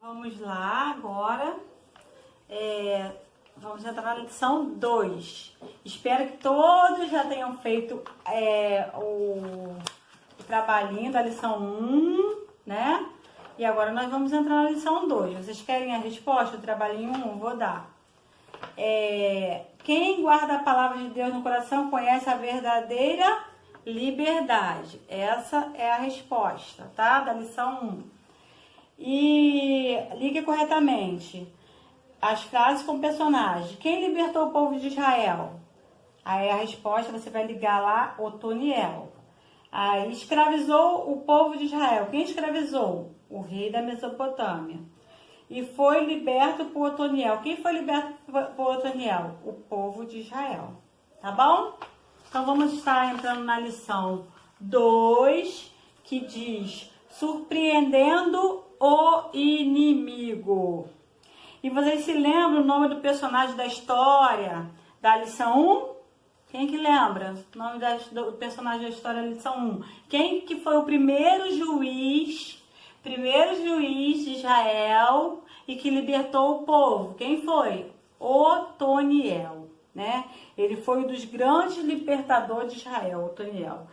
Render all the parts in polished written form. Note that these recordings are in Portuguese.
Vamos lá agora, vamos entrar na lição 2. Espero que todos já tenham feito o trabalhinho da lição 1, né? E agora nós vamos entrar na lição 2. Vocês querem a resposta do trabalhinho 1? Vou dar. Quem guarda a palavra de Deus no coração conhece a verdadeira liberdade. Essa é a resposta, tá? Da lição 1. E ligue corretamente as frases com personagem. Quem libertou o povo de Israel? Aí a resposta você vai ligar lá, Otoniel. Aí escravizou o povo de Israel. Quem escravizou? O rei da Mesopotâmia. E foi liberto por Otoniel. Quem foi liberto por Otoniel? O povo de Israel. Tá bom? Então vamos estar entrando na lição 2, que diz: surpreendendo o inimigo. E vocês se lembram o nome do personagem da história da lição 1? Quem que lembra o nome do personagem da história da lição 1? Quem que foi o primeiro juiz de Israel e que libertou o povo? Quem foi? Otoniel, né? Ele foi um dos grandes libertadores de Israel, Otoniel.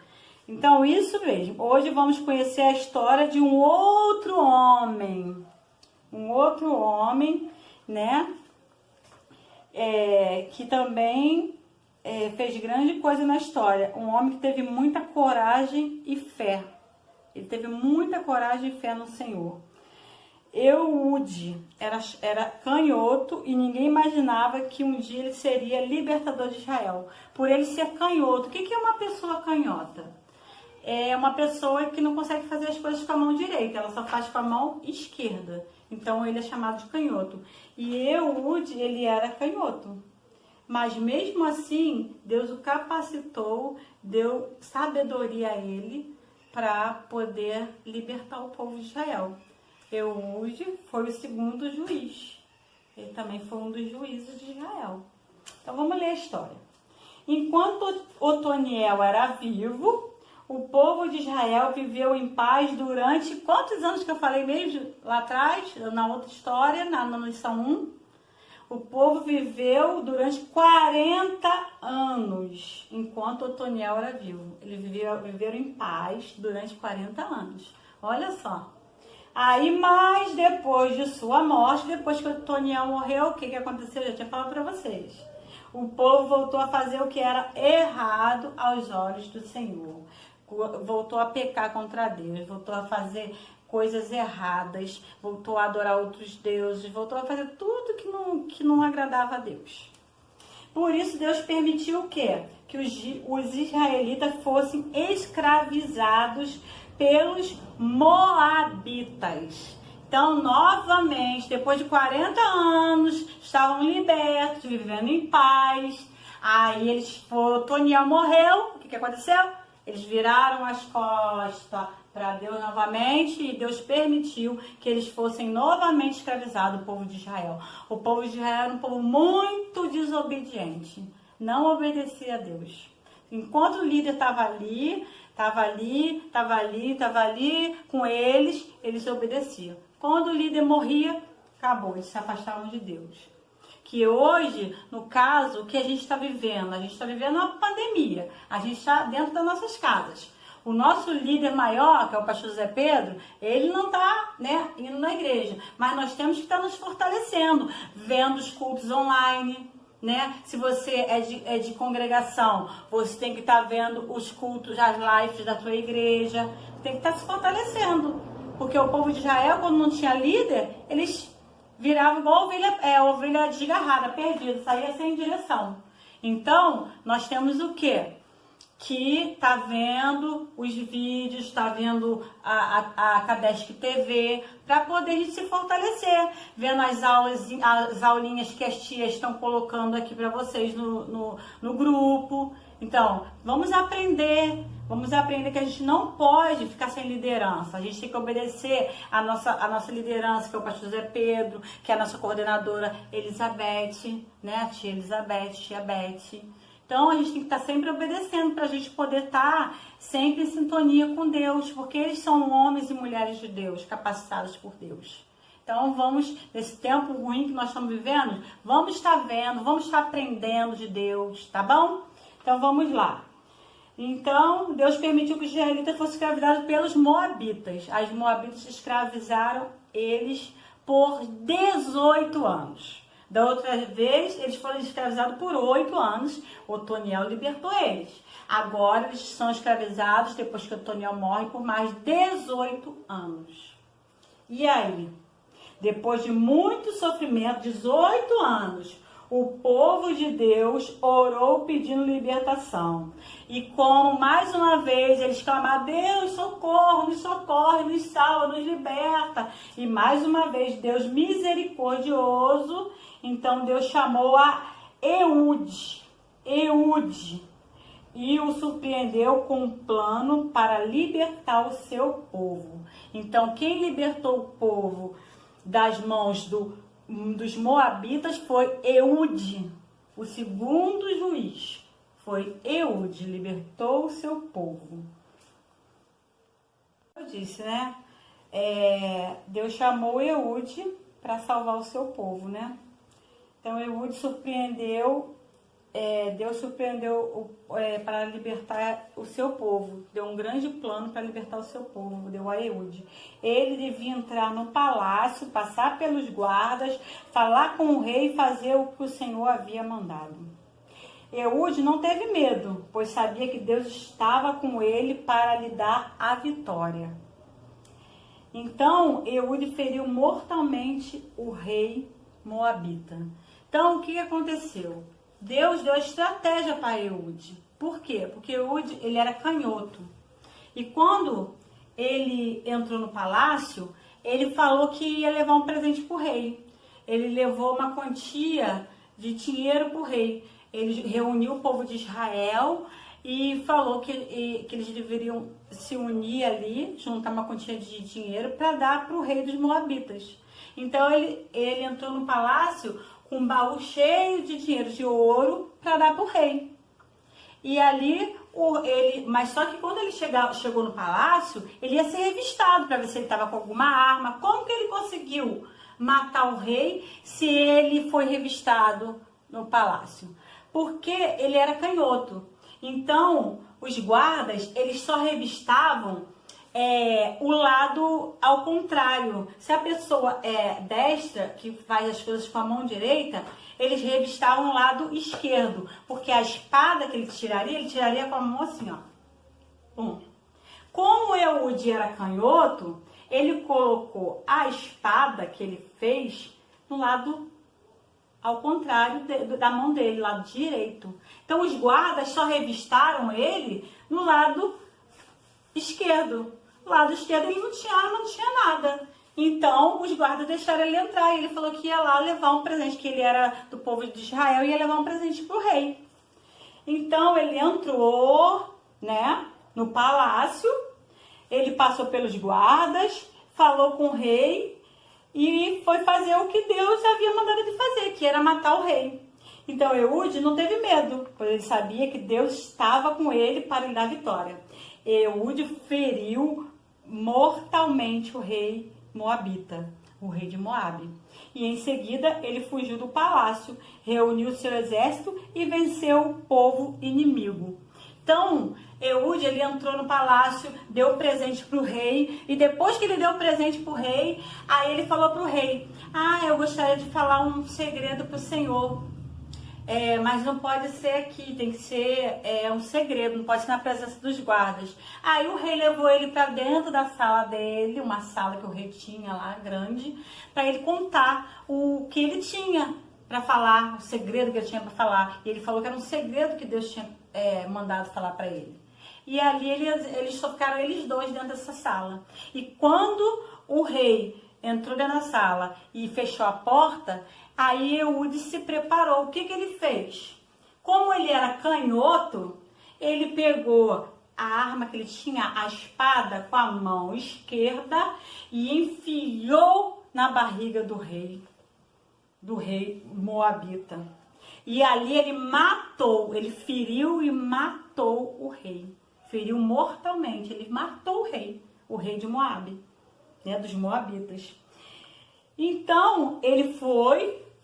Então, isso mesmo. Hoje vamos conhecer a história de um outro homem. Né? Que também fez grande coisa na história. Um homem que teve muita coragem e fé. Ele teve muita coragem e fé no Senhor. Eude era canhoto e ninguém imaginava que um dia ele seria libertador de Israel. Por ele ser canhoto. O que é uma pessoa canhota? É uma pessoa que não consegue fazer as coisas com a mão direita, ela só faz com a mão esquerda. Então ele é chamado de canhoto. E Eude, ele era canhoto. Mas mesmo assim, Deus o capacitou, deu sabedoria a ele para poder libertar o povo de Israel. Eude foi o segundo juiz. Ele também foi um dos juízes de Israel. Então vamos ler a história. Enquanto Otoniel era vivo, o povo de Israel viveu em paz durante quantos anos que eu falei mesmo lá atrás, na outra história, na lição 1? O povo viveu durante 40 anos, enquanto Otoniel era vivo. Eles viveram em paz durante 40 anos. Olha só. Aí, mas depois de sua morte, depois que Otoniel morreu, o que aconteceu? Eu já tinha falado para vocês. O povo voltou a fazer o que era errado aos olhos do Senhor. Voltou a pecar contra Deus, voltou a fazer coisas erradas, voltou a adorar outros deuses, voltou a fazer tudo que não agradava a Deus. Por isso Deus permitiu o quê? Que os israelitas fossem escravizados pelos moabitas. Então, novamente, depois de 40 anos, estavam libertos, vivendo em paz. Aí Otoniel morreu, o que aconteceu? Eles viraram as costas para Deus novamente e Deus permitiu que eles fossem novamente escravizados, o povo de Israel. O povo de Israel era um povo muito desobediente, não obedecia a Deus. Enquanto o líder estava ali com eles obedeciam. Quando o líder morria, acabou, eles se afastavam de Deus. Que hoje, no caso, o que a gente está vivendo? A gente está vivendo uma pandemia. A gente está dentro das nossas casas. O nosso líder maior, que é o pastor José Pedro, ele não está, indo na igreja. Mas nós temos que estar nos fortalecendo, vendo os cultos online, Se você é de congregação, você tem que estar vendo os cultos, as lives da sua igreja. Tem que estar se fortalecendo. Porque o povo de Israel, quando não tinha líder, eles viravam igual ovelha desgarrada, perdida, saía sem direção. Então, nós temos o quê? Que tá vendo os vídeos, tá vendo a Kadesp TV, para poder a gente se fortalecer, vendo as aulinhas que as tias estão colocando aqui para vocês no grupo. Então, vamos aprender que a gente não pode ficar sem liderança. A gente tem que obedecer a nossa liderança, que é o pastor José Pedro, que é a nossa coordenadora Elizabeth, a tia Elizabeth, tia Beth. Então, a gente tem que estar sempre obedecendo para a gente poder estar sempre em sintonia com Deus, porque eles são homens e mulheres de Deus, capacitados por Deus. Então vamos, nesse tempo ruim que nós estamos vivendo, vamos estar vendo, vamos estar aprendendo de Deus, tá bom? Então vamos lá. Então Deus permitiu que os israelitas fossem escravizados pelos moabitas. As moabitas escravizaram eles por 18 anos. Da outra vez, eles foram escravizados por 8 anos. Otoniel libertou eles. Agora eles são escravizados, depois que Otoniel morre, por mais 18 anos. E aí? Depois de muito sofrimento, 18 anos, o povo de Deus orou pedindo libertação. E como mais uma vez eles clamaram: Deus, socorro, nos socorre, nos salva, nos liberta. E mais uma vez Deus misericordioso, então Deus chamou a Eude, e o surpreendeu com um plano para libertar o seu povo. Então quem libertou o povo das mãos dos moabitas foi Eude, o segundo juiz. Foi Eude, libertou o seu povo. Eu disse, né? Deus chamou Eude para salvar o seu povo, né? Então Eude surpreendeu, Deus surpreendeu para libertar o seu povo. Deu um grande plano para libertar o seu povo, deu a Eude. Ele devia entrar no palácio, passar pelos guardas, falar com o rei e fazer o que o Senhor havia mandado. Eude não teve medo, pois sabia que Deus estava com ele para lhe dar a vitória. Então, Eude feriu mortalmente o rei moabita. Então, o que aconteceu? Deus deu a estratégia para Eude. Por quê? Porque Eude, ele era canhoto. E quando ele entrou no palácio, ele falou que ia levar um presente para o rei. Ele levou uma quantia de dinheiro para o rei. Ele reuniu o povo de Israel e falou que eles deveriam se unir ali, juntar uma quantia de dinheiro para dar para o rei dos moabitas. Então ele entrou no palácio com um baú cheio de dinheiro, de ouro, para dar para o rei. E ali, mas só que quando ele chegou no palácio, ele ia ser revistado para ver se ele estava com alguma arma. Como que ele conseguiu matar o rei se ele foi revistado no palácio? Porque ele era canhoto. Então, os guardas, eles só revistavam o lado ao contrário. Se a pessoa é destra, que faz as coisas com a mão direita, eles revistavam o lado esquerdo. Porque a espada que ele tiraria com a mão assim, ó. Como o Eude era canhoto, ele colocou a espada que ele fez no lado ao contrário da mão dele, lado direito. Então os guardas só revistaram ele no lado esquerdo. No lado esquerdo ele não tinha arma, não tinha nada. Então os guardas deixaram ele entrar e ele falou que ia lá levar um presente, que ele era do povo de Israel e ia levar um presente para o rei. Então ele entrou, né, no palácio, ele passou pelos guardas, falou com o rei e foi fazer o que Deus havia mandado ele fazer, que era matar o rei. Então Eude não teve medo, pois ele sabia que Deus estava com ele para lhe dar vitória. Eude feriu mortalmente o rei moabita, o rei de Moabe. E em seguida ele fugiu do palácio, reuniu seu exército e venceu o povo inimigo. Então, Eude, ele entrou no palácio, deu presente para o rei, e depois que ele deu presente para o rei, aí ele falou para o rei: eu gostaria de falar um segredo para o senhor, mas não pode ser aqui, tem que ser um segredo, não pode ser na presença dos guardas. Aí o rei levou ele para dentro da sala dele, uma sala que o rei tinha lá, grande, para ele contar o que ele tinha para falar, o segredo que ele tinha para falar. E ele falou que era um segredo que Deus tinha mandado falar para ele. E ali eles só ficaram eles dois dentro dessa sala. E quando o rei entrou dentro da sala e fechou a porta, aí Eude se preparou. O que ele fez? Como ele era canhoto, ele pegou a arma que ele tinha, a espada, com a mão esquerda e enfiou na barriga do rei moabita. E ali ele feriu e matou o rei. Feriu mortalmente, ele matou o rei de Moabe, né, dos moabitas. Então, ele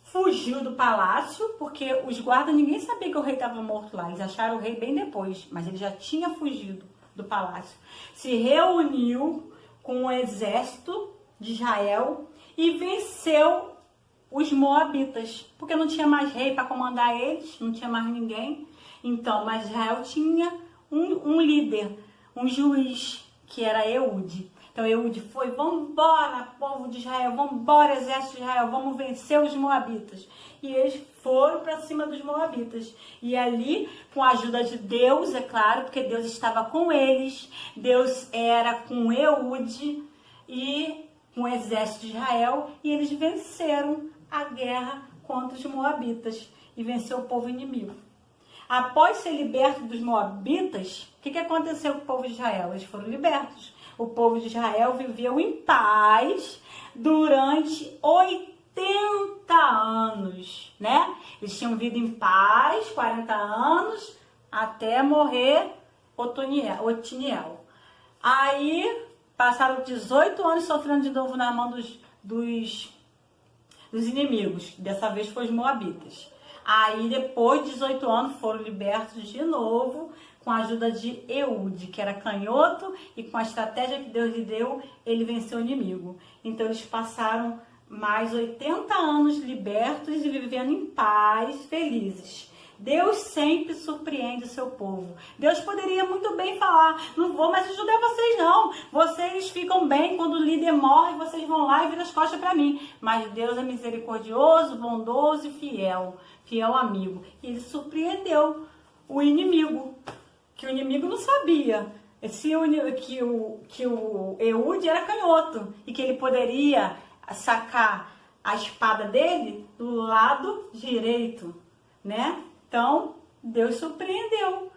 fugiu do palácio, porque os guardas, ninguém sabia que o rei estava morto lá. Eles acharam o rei bem depois, mas ele já tinha fugido do palácio. Se reuniu com o exército de Israel e venceu os moabitas, porque não tinha mais rei para comandar eles, não tinha mais ninguém. Então, mas Israel tinha um líder, um juiz, que era Eude. Então Eude foi: vamos embora, povo de Israel, vamos embora, exército de Israel, vamos vencer os moabitas. E eles foram para cima dos moabitas. E ali, com a ajuda de Deus, é claro, porque Deus estava com eles, Deus era com Eude e com o exército de Israel, e eles venceram a guerra contra os moabitas e venceu o povo inimigo. Após ser liberto dos moabitas, o que aconteceu com o povo de Israel? Eles foram libertos. O povo de Israel viveu em paz durante 80 anos, né? Eles tinham vivido em paz 40 anos até morrer Otiniel. Aí passaram 18 anos sofrendo de novo na mão dos inimigos. Dessa vez foi os moabitas. Aí depois de 18 anos foram libertos de novo com a ajuda de Eude, que era canhoto, e com a estratégia que Deus lhe deu, ele venceu o inimigo. Então eles passaram mais 80 anos libertos e vivendo em paz, felizes. Deus sempre surpreende o seu povo. Deus poderia muito bem falar: não vou mais ajudar vocês não. Vocês ficam bem quando o líder morre, vocês vão lá e viram as costas para mim. Mas Deus é misericordioso, bondoso e fiel. Fiel amigo. E ele surpreendeu o inimigo, que o inimigo não sabia que o Eude era canhoto e que ele poderia sacar a espada dele do lado direito, né? Então, Deus surpreendeu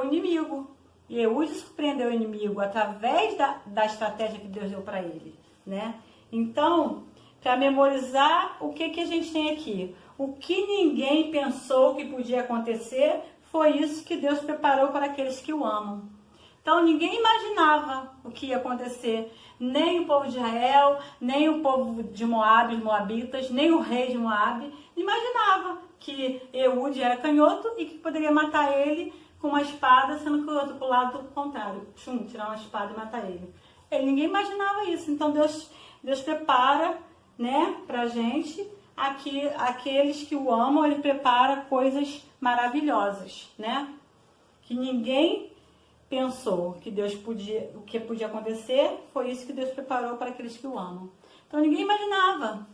o inimigo. E Eude surpreendeu o inimigo através da estratégia que Deus deu para ele, né? Então, para memorizar, o que a gente tem aqui? O que ninguém pensou que podia acontecer foi isso que Deus preparou para aqueles que o amam. Então, ninguém imaginava o que ia acontecer. Nem o povo de Israel, nem o povo de Moabe, os moabitas, nem o rei de Moabe imaginava que Eude era canhoto e que poderia matar ele com uma espada, sendo que o outro pro lado contrário, tirar uma espada e matar ele. Ninguém imaginava isso. Então Deus prepara, né, pra gente, aqueles que o amam, ele prepara coisas maravilhosas, né? Que ninguém pensou que o que podia acontecer, foi isso que Deus preparou para aqueles que o amam. Então ninguém imaginava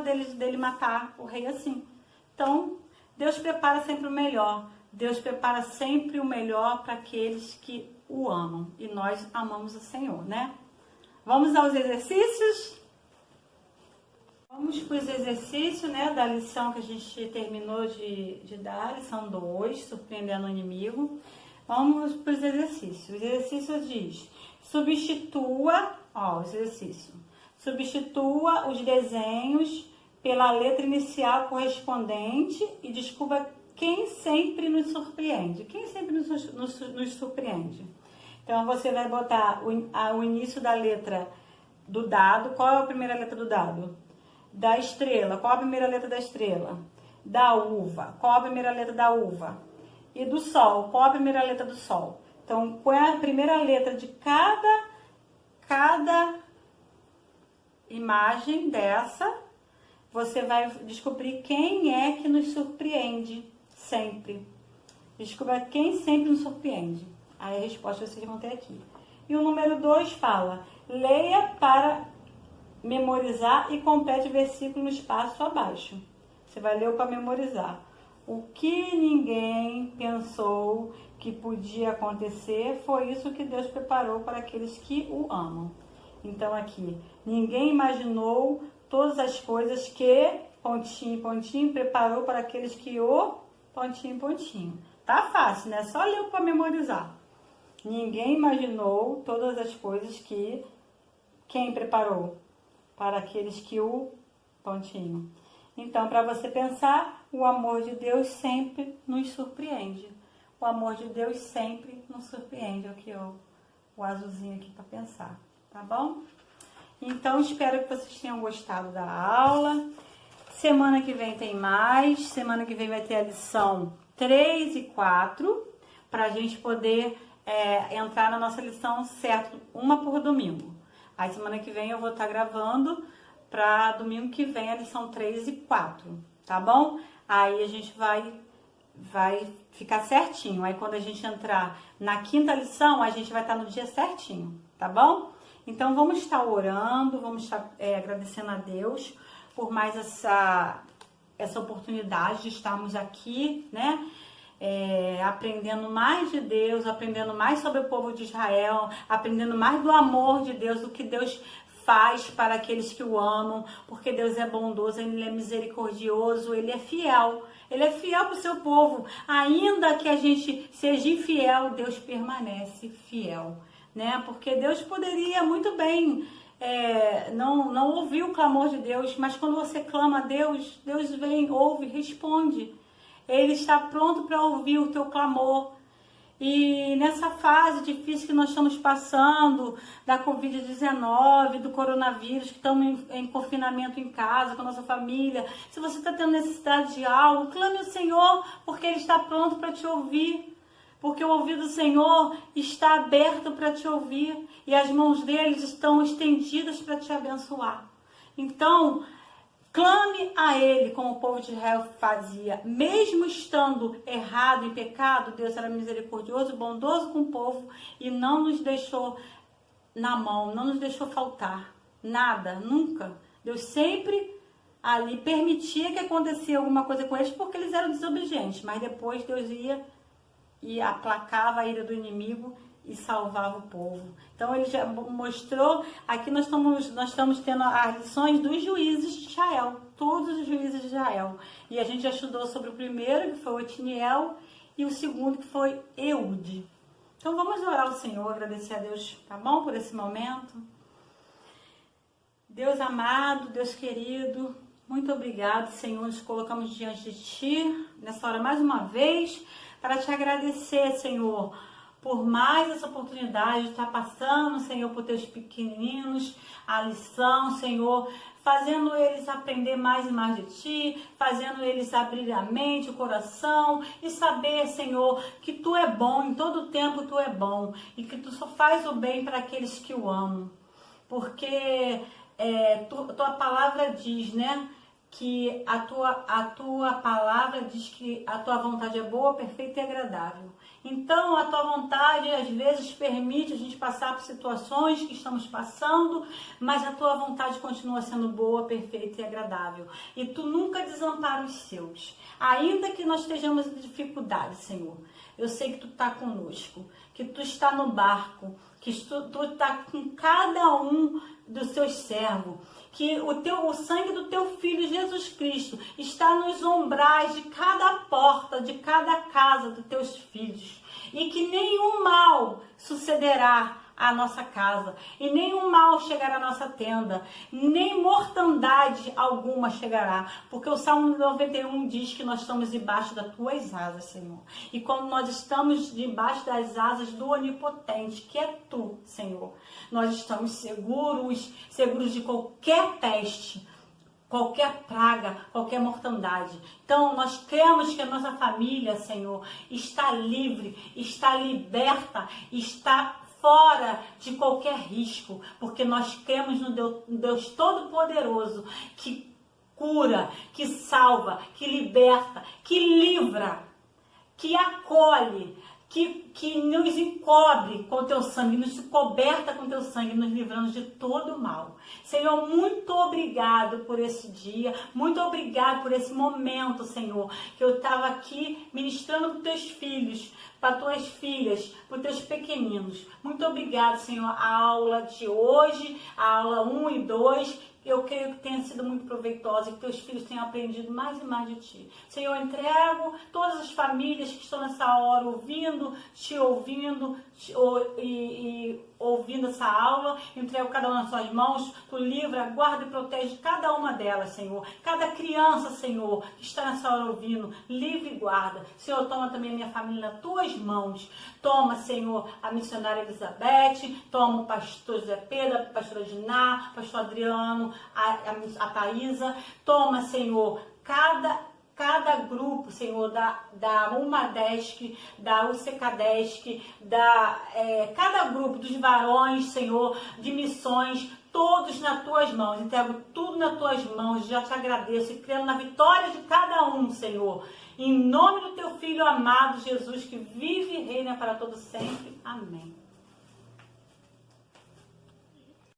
dele matar o rei assim. Então, Deus prepara sempre o melhor. Deus prepara sempre o melhor para aqueles que o amam. E nós amamos o Senhor, né? Vamos aos exercícios? Vamos para os exercícios, né, da lição que a gente terminou de dar, lição 2, surpreendendo o inimigo. Vamos para os exercícios. O exercício diz: substitua os desenhos pela letra inicial correspondente e descubra quem sempre nos surpreende. Quem sempre nos surpreende? Então, você vai botar o início da letra do dado. Qual é a primeira letra do dado? Da estrela. Qual a primeira letra da estrela? Da uva. Qual a primeira letra da uva? E do sol. Qual a primeira letra do sol? Então, qual é a primeira letra de cada imagem dessa? Você vai descobrir quem é que nos surpreende sempre. Descubra quem sempre nos surpreende. Aí a resposta vocês vão ter aqui. E o número 2 fala: leia para memorizar e complete o versículo no espaço abaixo. Você vai ler para memorizar. O que ninguém pensou que podia acontecer foi isso que Deus preparou para aqueles que o amam. Então aqui, ninguém imaginou todas as coisas que, pontinho, pontinho, preparou para aqueles que o, pontinho, pontinho. Tá fácil, né? Só ler para memorizar. Ninguém imaginou todas as coisas que quem preparou para aqueles que o, pontinho. Então, para você pensar, o amor de Deus sempre nos surpreende. O amor de Deus sempre nos surpreende. Aqui, ó, o azulzinho aqui para pensar, tá bom? Então, espero que vocês tenham gostado da aula. Semana que vem tem mais. Semana que vem vai ter a lição 3 e 4, para a gente poder entrar na nossa lição certo, uma por domingo. Aí, semana que vem eu vou estar gravando para domingo que vem a lição 3 e 4, tá bom? Aí a gente vai ficar certinho. Aí, quando a gente entrar na quinta lição, a gente vai estar no dia certinho, tá bom? Então, vamos estar orando, vamos estar agradecendo a Deus por mais essa oportunidade de estarmos aqui, né? Aprendendo mais de Deus, aprendendo mais sobre o povo de Israel, aprendendo mais do amor de Deus, do que Deus faz para aqueles que o amam, porque Deus é bondoso, Ele é misericordioso, Ele é fiel. Ele é fiel para o seu povo. Ainda que a gente seja infiel, Deus permanece fiel, né? Porque Deus poderia muito bem não ouvir o clamor de Deus, mas quando você clama a Deus, Deus vem, ouve, responde. Ele está pronto para ouvir o teu clamor. E nessa fase difícil que nós estamos passando, da Covid-19, do coronavírus, que estamos em confinamento em casa, com a nossa família, se você está tendo necessidade de algo, clame ao Senhor, porque Ele está pronto para te ouvir. Porque o ouvido do Senhor está aberto para te ouvir e as mãos deles estão estendidas para te abençoar. Então, clame a Ele como o povo de Israel fazia. Mesmo estando errado em pecado, Deus era misericordioso, bondoso com o povo e não nos deixou na mão, não nos deixou faltar nada, nunca. Deus sempre ali permitia que acontecesse alguma coisa com eles porque eles eram desobedientes, mas depois Deus ia e aplacava a ira do inimigo e salvava o povo. Então ele já mostrou, aqui nós estamos tendo as lições dos juízes de Israel, todos os juízes de Israel. E a gente já estudou sobre o primeiro, que foi Otiniel, e o segundo, que foi Eude. Então vamos orar ao Senhor, agradecer a Deus, tá bom, por esse momento. Deus amado, Deus querido, muito obrigado, Senhor, nos colocamos diante de Ti, nessa hora mais uma vez, para Te agradecer, Senhor, por mais essa oportunidade de estar passando, Senhor, por Teus pequeninos, a lição, Senhor, fazendo eles aprender mais e mais de Ti, fazendo eles abrir a mente, o coração e saber, Senhor, que Tu é bom, em todo tempo Tu é bom e que Tu só faz o bem para aqueles que o amam. Porque Tua palavra diz, né? Que a tua palavra diz que a Tua vontade é boa, perfeita e agradável. Então, a Tua vontade, às vezes, permite a gente passar por situações que estamos passando, mas a Tua vontade continua sendo boa, perfeita e agradável. E Tu nunca desampara os seus. Ainda que nós estejamos em dificuldade, Senhor, eu sei que Tu está conosco, que Tu está no barco, que Tu está com cada um dos Teus servos, que o sangue do Teu Filho Jesus Cristo está nos umbrais de cada porta, de cada casa dos Teus filhos, e que nenhum mal sucederá à nossa casa, e nenhum mal chegará à nossa tenda, nem mortandade alguma chegará, porque o Salmo 91 diz que nós estamos debaixo das Tuas asas, Senhor. E quando nós estamos debaixo das asas do Onipotente, que é Tu, Senhor, nós estamos seguros de qualquer peste, qualquer praga, qualquer mortandade. Então, nós cremos que a nossa família, Senhor, está livre, está liberta, está fora de qualquer risco, porque nós cremos no Deus Todo-Poderoso, que cura, que salva, que liberta, que livra, que acolhe, que nos encobre com Teu sangue, nos coberta com Teu sangue, nos livrando de todo mal. Senhor, muito obrigado por esse dia, muito obrigado por esse momento, Senhor, que eu estava aqui ministrando para os Teus filhos, para Tuas filhas, para os Teus pequeninos. Muito obrigado, Senhor, a aula de hoje, a aula 1 e 2, eu creio que tenha sido muito proveitosa e que Teus filhos tenham aprendido mais e mais de Ti. Senhor, eu entrego todas as famílias que estão nessa hora ouvindo, e ouvindo essa aula, entrego cada uma nas suas mãos, tu livra, guarda e protege cada uma delas, Senhor. Cada criança, Senhor, que está nessa hora ouvindo, livre e guarda. Senhor, toma também a minha família nas tuas mãos. Toma, Senhor, a missionária Elizabeth, toma o pastor José Pedro, a pastora Diná, o pastor Adriano, a Thaisa. Toma, Senhor, cada grupo, Senhor, da UMADESC, da UCCADESC, cada grupo dos varões, Senhor, de missões, todos nas tuas mãos. Entrego tudo nas tuas mãos, já te agradeço e crendo na vitória de cada um, Senhor. Em nome do teu Filho amado, Jesus, que vive e reina para todo sempre. Amém.